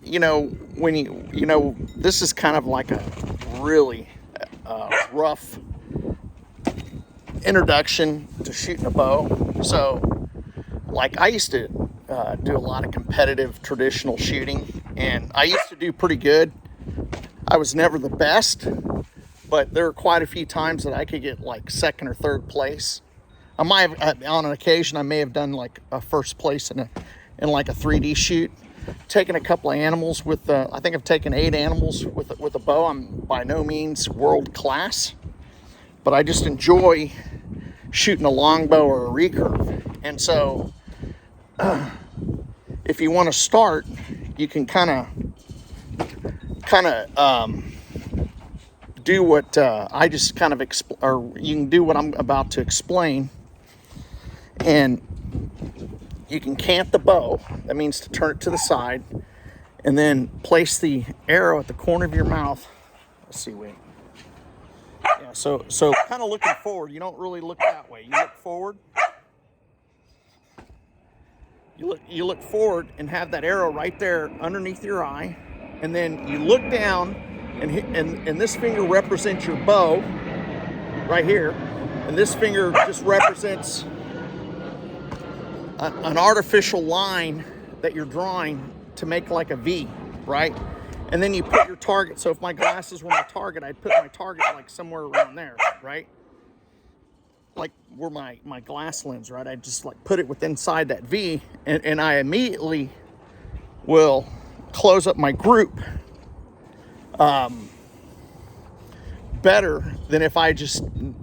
when this is kind of like a really rough introduction to shooting a bow. So, like, I used to do a lot of competitive traditional shooting, and I used to do pretty good. I was never the best, but there were quite a few times that I could get like second or third place. I might have, on an occasion, I may have done like a first place in like a 3D shoot. Taken a couple of animals with, I think I've taken 8 animals with a bow. I'm by no means world class, but I just enjoy shooting a longbow or a recurve. And so, if you want to start, you can kind of do what I just kind of or you can do what I'm about to explain, and you can cant the bow. That means to turn it to the side, and then place the arrow at the corner of your mouth. Let's see, wait. Yeah, so kind of looking forward. You don't really look that way. You look forward. You look forward and have that arrow right there underneath your eye, and then you look down, and this finger represents your bow right here, and this finger just represents an artificial line that you're drawing to make like a V, right? And then you put your target. So if my glasses were my target, I'd put my target like somewhere around there, right? Like where my glass lens, right? I just like put it within inside that V, and I immediately will close up my group better than if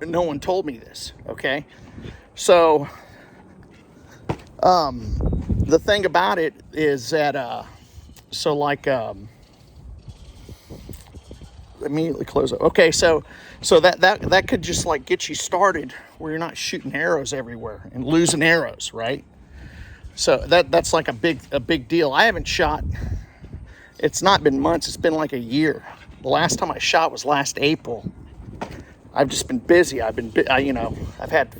no one told me this, okay? So the thing about it is that immediately close up. Okay, so that could just like get you started where you're not shooting arrows everywhere and losing arrows, right? So that's like a big deal. I haven't shot. It's not been months. It's been like a year. The last time I shot was last April. I've just been busy. I've had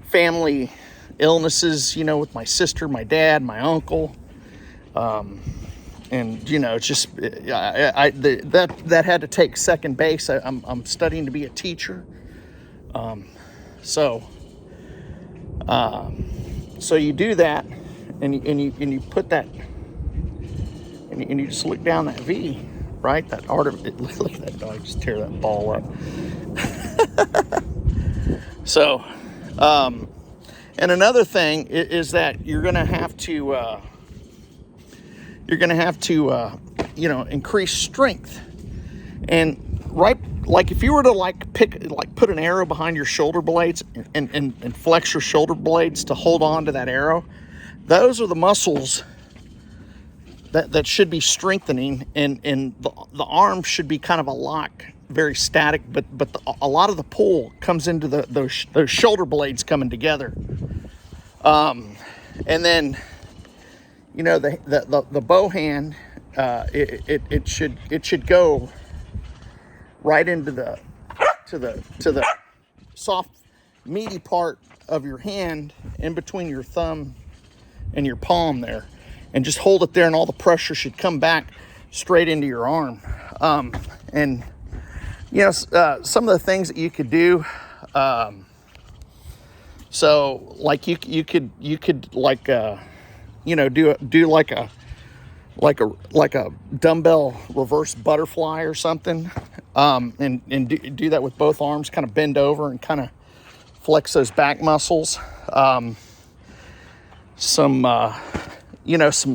family illnesses, with my sister, my dad, my uncle, and it's just that had to take second base. I'm studying to be a teacher, so you do that, and you put that, and you just look down that V, right? That art of it. Look at that dog just tear that ball up. So, and another thing is that you're gonna have to increase strength, and right, like if you were to put an arrow behind your shoulder blades and flex your shoulder blades to hold on to that arrow, those are the muscles that should be strengthening, and the arm should be kind of a lock, very static, but a lot of the pull comes into those shoulder blades coming together, and then the bow hand, it should go right into the soft meaty part of your hand, in between your thumb and your palm there, and just hold it there, and all the pressure should come back straight into your arm. And some of the things that you could do, so like you could like do like a dumbbell reverse butterfly or something, and do that with both arms, kind of bend over and kind of flex those back muscles. Some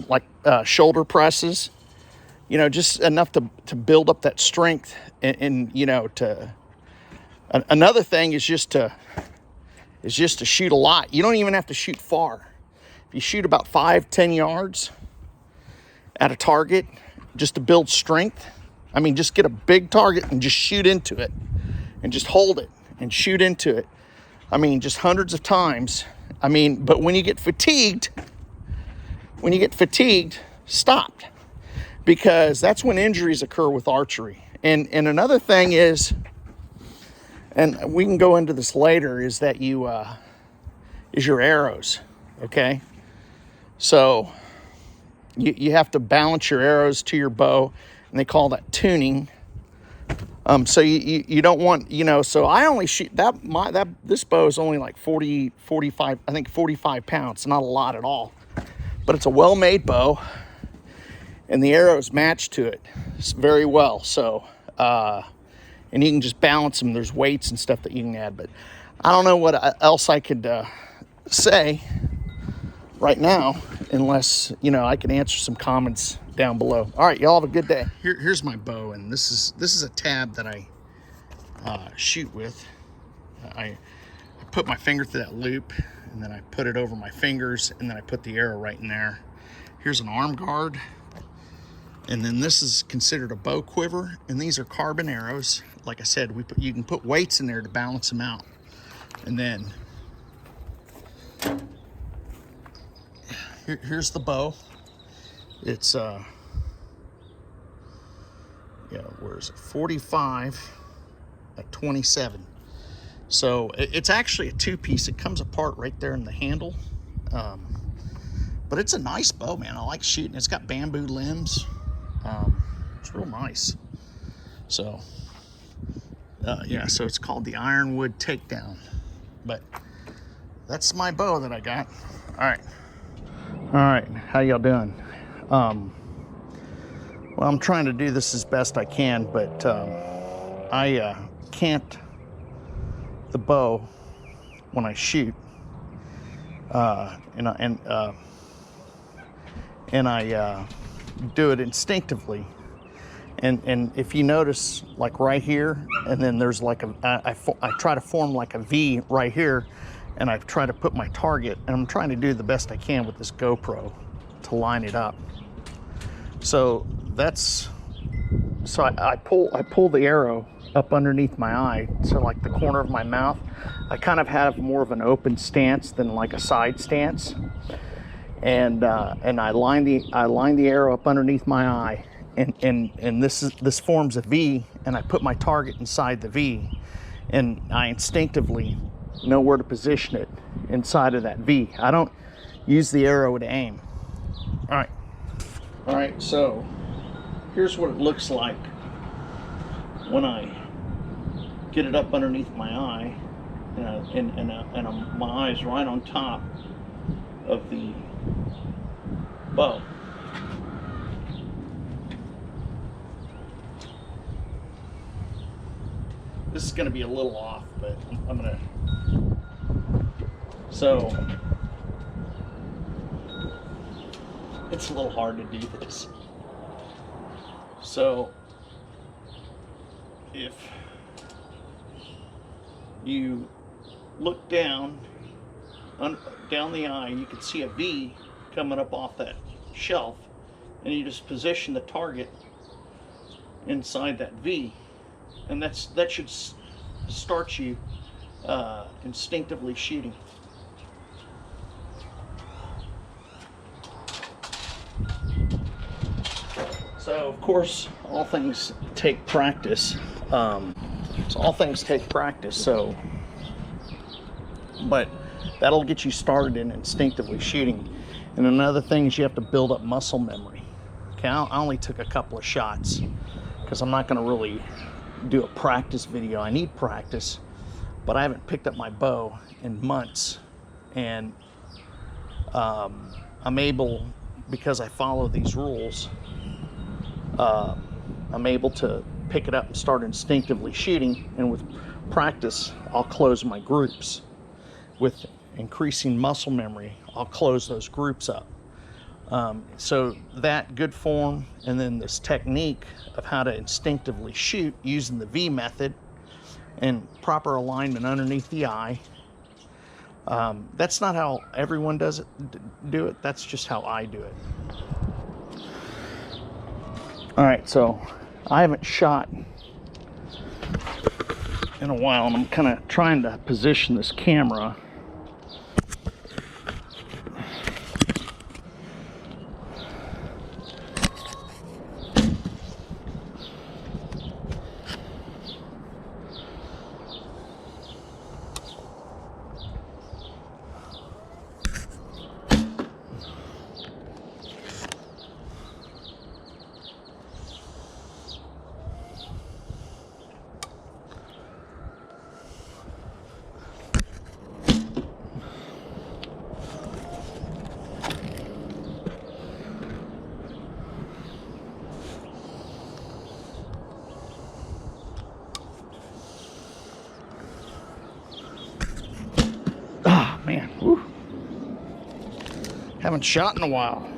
like shoulder presses, just enough to build up that strength, and another thing is just to shoot a lot. You don't even have to shoot far. If you shoot about 5-10 yards at a target, just to build strength. I mean, just get a big target and just shoot into it, and just hold it and shoot into it. I mean, just hundreds of times. I mean, but when you get fatigued, stop, because that's when injuries occur with archery. And another thing is, and we can go into this later, is that is your arrows, okay? So you have to balance your arrows to your bow, and they call that tuning. So you don't want, you know, so I only shoot this bow is only like 45, I think 45 pounds, not a lot at all, but it's a well-made bow, and the arrows match to it very well. So, and you can just balance them. There's weights and stuff that you can add, but I don't know what else I could say right now, unless, you know, I can answer some comments down below. All right, y'all have a good day. Here's my bow, and this is a tab that I shoot with. I put my finger through that loop, and then I put it over my fingers, and then I put the arrow right in there. Here's an arm guard, and then this is considered a bow quiver, and these are carbon arrows. Like I said, you can put weights in there to balance them out. And then here's the bow. It's yeah, where is it? 45 at 27. So it's actually a two-piece. It comes apart right there in the handle. But it's a nice bow, man. I like shooting. It's got bamboo limbs. It's real nice. So yeah, so it's called the Ironwood Takedown. But that's my bow that I got. All right, how y'all doing? Well, I'm trying to do this as best I can, but I can't the bow when I shoot, and I do it instinctively. And if you notice, like right here, and then there's like I try to form like a V right here, and I try to put my target, and I'm trying to do the best I can with this GoPro to line it up. So I pull the arrow up underneath my eye, so like the corner of my mouth. I kind of have more of an open stance than like a side stance, and I line the arrow up underneath my eye, and this forms a V, and I put my target inside the V, and I instinctively know where to position it inside of that V. I don't use the arrow to aim. All right, so here's what it looks like when I get it up underneath my eye, and my eye's right on top of the bow. This is going to be a little off, but I'm going to... So, it's a little hard to do this. So, if you look down the eye, you can see a V coming up off that shelf, and you just position the target inside that V, and that should start you instinctively shooting. So of course, all things take practice. So, but that'll get you started in instinctively shooting. And another thing is you have to build up muscle memory. Okay, I only took a couple of shots because I'm not going to really do a practice video. I need practice, but I haven't picked up my bow in months, and I'm able, because I follow these rules, I'm able to pick it up and start instinctively shooting, and with practice I'll close my groups. With increasing muscle memory, I'll close those groups up. So that good form, and then this technique of how to instinctively shoot using the V method and proper alignment underneath the eye. That's not how everyone do it. That's just how I do it. All right, so I haven't shot in a while, and I'm kind of trying to position this camera. Haven't shot in a while.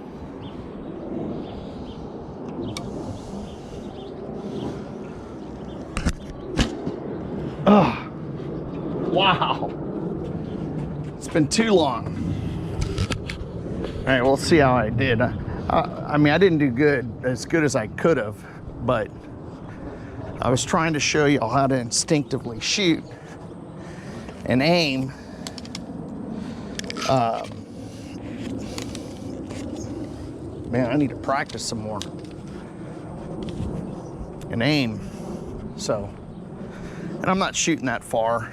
Oh, wow. It's been too long. All right, we'll see how I did. I mean, I didn't do as good as I could have, but I was trying to show you how to instinctively shoot and aim. Man, I need to practice some more and aim. So, and I'm not shooting that far.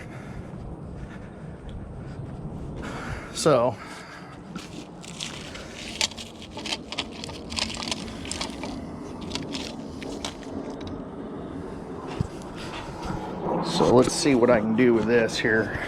So, let's see what I can do with this here.